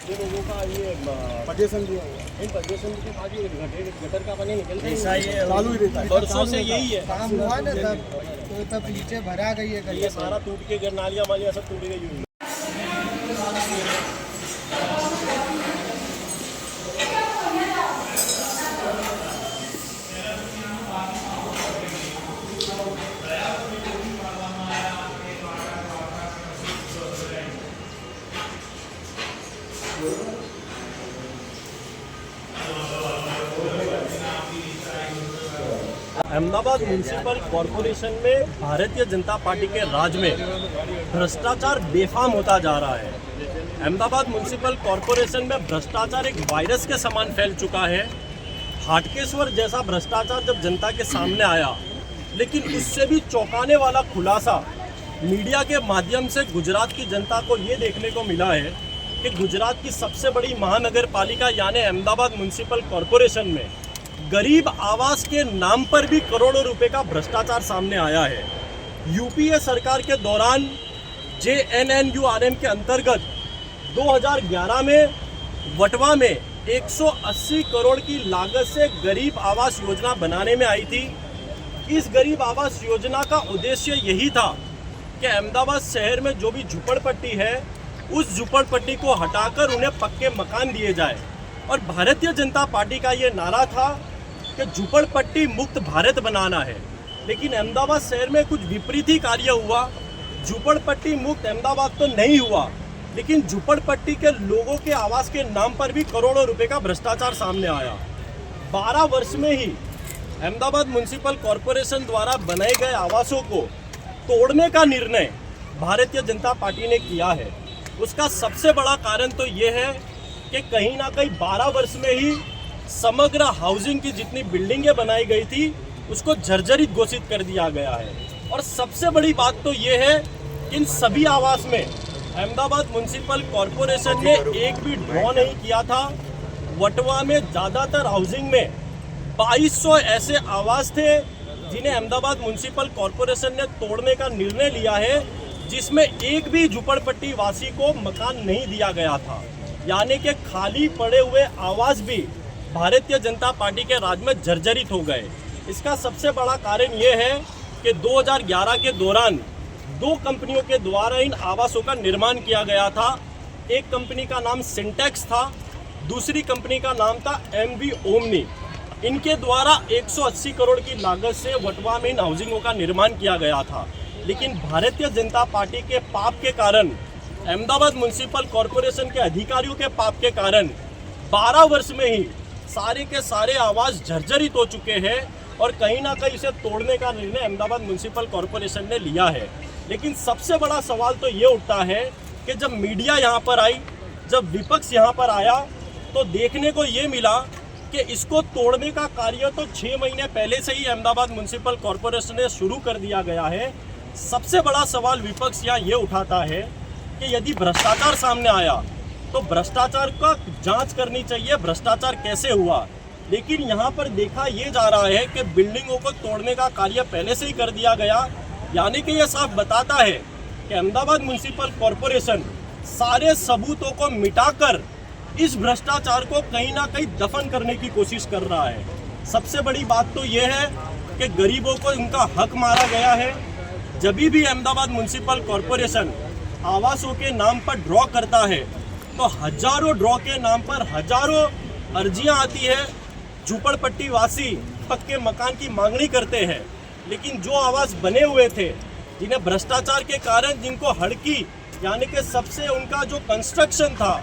लोगों का ये पजेशन दिया हुआ, इन पजेशन के बाद ये गटर का पानी निकलता है, चालू ही रहता है, बरसों से यही है काम हुआ ना सर। तो तब नीचे भरा गई है, ये सारा टूट के नालियाँ वालियाँ सब टूट गई हुई। अहमदाबाद म्यूनिसिपल कॉरपोरेशन में भारतीय जनता पार्टी के राज में भ्रष्टाचार बेफाम होता जा रहा है। अहमदाबाद म्यूनिसिपल कॉरपोरेशन में भ्रष्टाचार एक वायरस के समान फैल चुका है। हाटकेश्वर जैसा भ्रष्टाचार जब जनता के सामने आया, लेकिन उससे भी चौंकाने वाला खुलासा मीडिया के माध्यम से गुजरात की जनता को ये देखने को मिला है कि गुजरात की सबसे बड़ी महानगर पालिका यानी अहमदाबाद म्यूनिसिपल कॉरपोरेशन में गरीब आवास के नाम पर भी करोड़ों रुपए का भ्रष्टाचार सामने आया है। यूपीए सरकार के दौरान JNNURM के अंतर्गत 2011 में वटवा में 180 करोड़ की लागत से गरीब आवास योजना बनाने में आई थी। इस गरीब आवास योजना का उद्देश्य यही था कि अहमदाबाद शहर में जो भी झुपड़पट्टी है, उस झुपड़पट्टी को हटाकर उन्हें पक्के मकान दिए जाए। और भारतीय जनता पार्टी का ये नारा था कि झुपड़पट्टी मुक्त भारत बनाना है। लेकिन अहमदाबाद शहर में कुछ विपरीत ही कार्य हुआ। झुपड़पट्टी मुक्त अहमदाबाद तो नहीं हुआ, लेकिन झुपड़पट्टी के लोगों के आवास के नाम पर भी करोड़ों रुपए का भ्रष्टाचार सामने आया। 12 वर्ष में ही अहमदाबाद म्यूनिसिपल कॉरपोरेशन द्वारा बनाए गए आवासों को तोड़ने का निर्णय भारतीय जनता पार्टी ने किया है। उसका सबसे बड़ा कारण तो ये है कि कहीं ना कहीं 12 वर्ष में ही समग्र हाउसिंग की जितनी बिल्डिंगें बनाई गई थी उसको जर्जरित घोषित कर दिया गया है। और सबसे बड़ी बात तो ये है कि इन सभी आवास में अहमदाबाद म्यूनिसिपल कॉरपोरेशन ने एक भी ड्रॉ नहीं किया था। वटवा में ज़्यादातर हाउसिंग में 2200 ऐसे आवास थे जिन्हें अहमदाबाद म्यूनिसिपल कॉरपोरेशन ने तोड़ने का निर्णय लिया है, जिसमें एक भी झुपड़पट्टी वासी को मकान नहीं दिया गया था। यानी कि खाली पड़े हुए आवास भी भारतीय जनता पार्टी के राज में जर्जरित हो गए। इसका सबसे बड़ा कारण ये है कि 2011 के दौरान 2 कंपनियों के द्वारा इन आवासों का निर्माण किया गया था। एक कंपनी का नाम सिंटेक्स था, दूसरी कंपनी का नाम था MV ओमनी। इनके द्वारा 180 करोड़ की लागत से वटवा में इन हाउसिंगों का निर्माण किया गया था। लेकिन भारतीय जनता पार्टी के पाप के कारण, अहमदाबाद म्यूनिसिपल कॉरपोरेशन के अधिकारियों के पाप के कारण 12 वर्ष में ही सारे के सारे आवास जर्जरित हो चुके हैं और कहीं ना कहीं इसे तोड़ने का निर्णय अहमदाबाद म्यूनिसिपल कॉरपोरेशन ने लिया है। लेकिन सबसे बड़ा सवाल तो ये उठता है कि जब मीडिया यहाँ पर आई, जब विपक्ष यहाँ पर आया, तो देखने को ये मिला कि इसको तोड़ने का कार्य तो 6 महीने पहले से ही अहमदाबाद म्यूनिसिपल कॉरपोरेशन ने शुरू कर दिया गया है। सबसे बड़ा सवाल विपक्ष यहाँ ये उठाता है कि यदि भ्रष्टाचार सामने आया तो भ्रष्टाचार का जांच करनी चाहिए, भ्रष्टाचार कैसे हुआ। लेकिन यहाँ पर देखा ये जा रहा है कि बिल्डिंगों को तोड़ने का कार्य पहले से ही कर दिया गया। यानी कि यह साफ बताता है कि अहमदाबाद म्यूनिसिपल कॉरपोरेशन सारे सबूतों को मिटाकर इस भ्रष्टाचार को कहीं ना कहीं दफन करने की कोशिश कर रहा है। सबसे बड़ी बात तो ये है कि गरीबों को इनका हक मारा गया है। जब भी अहमदाबाद म्यूनिसिपल कॉरपोरेशन आवासों के नाम पर ड्रॉ करता है तो हजारों ड्रॉ के नाम पर हजारों अर्जियां आती है। झुपड़पट्टी वासी पक्के मकान की मांगनी करते हैं, लेकिन जो आवास बने हुए थे, जिन्हें भ्रष्टाचार के कारण जिनको हड़की यानी कि सबसे उनका जो कंस्ट्रक्शन था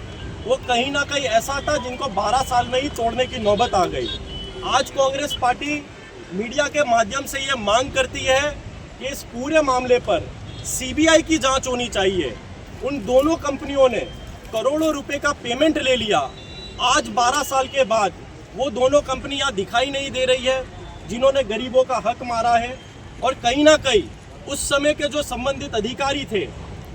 वो कहीं ना कहीं ऐसा था जिनको 12 साल में ही तोड़ने की नौबत आ गई। आज कांग्रेस पार्टी मीडिया के माध्यम से ये मांग करती है कि इस पूरे मामले पर CBI की जांच होनी चाहिए। उन दोनों कंपनियों ने करोड़ों रुपए का पेमेंट ले लिया। आज 12 साल के बाद वो दोनों कंपनियां दिखाई नहीं दे रही है जिन्होंने गरीबों का हक मारा है। और कहीं ना कहीं उस समय के जो संबंधित अधिकारी थे,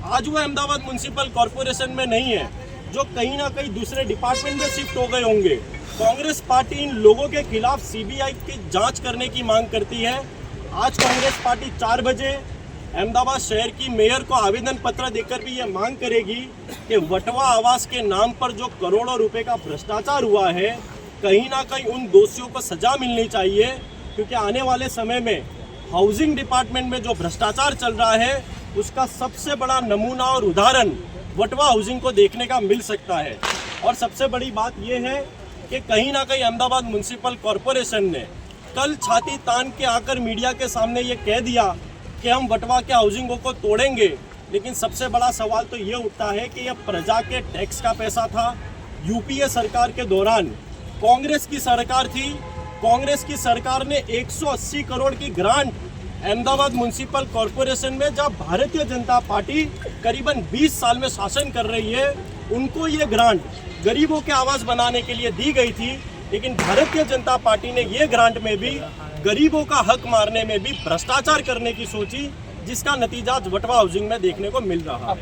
आज वो अहमदाबाद म्युनिसिपल कॉरपोरेशन में नहीं है, जो कहीं ना कहीं दूसरे डिपार्टमेंट में शिफ्ट हो गए होंगे। कांग्रेस पार्टी इन लोगों के खिलाफ सीबीआई की जांच करने की मांग करती है। आज कांग्रेस पार्टी 4 बजे अहमदाबाद शहर की मेयर को आवेदन पत्र देकर भी ये मांग करेगी कि वटवा आवास के नाम पर जो करोड़ों रुपए का भ्रष्टाचार हुआ है, कहीं ना कहीं उन दोषियों को सजा मिलनी चाहिए, क्योंकि आने वाले समय में हाउसिंग डिपार्टमेंट में जो भ्रष्टाचार चल रहा है उसका सबसे बड़ा नमूना और उदाहरण वटवा हाउसिंग को देखने का मिल सकता है। और सबसे बड़ी बात यह है कि कहीं ना कहीं अहमदाबाद म्युनिसिपल कॉरपोरेशन ने कल छाती तान के आकर मीडिया के सामने ये कह दिया कि हम वटवा के हाउसिंगों को तोड़ेंगे, लेकिन सबसे बड़ा सवाल तो ये उठता है कि यह प्रजा के टैक्स का पैसा था। यूपीए सरकार के दौरान कांग्रेस की सरकार थी, कांग्रेस की सरकार ने 180 करोड़ की ग्रांट अहमदाबाद म्युनिसिपल कॉरपोरेशन में, जब भारतीय जनता पार्टी करीबन 20 साल में शासन कर रही है, उनको ये ग्रांट गरीबों के आवास बनाने के लिए दी गई थी। लेकिन भारतीय जनता पार्टी ने ये ग्रांट में भी गरीबों का हक मारने में भी भ्रष्टाचार करने की सोची, जिसका नतीजा वटवा हाउसिंग में देखने को मिल रहा है।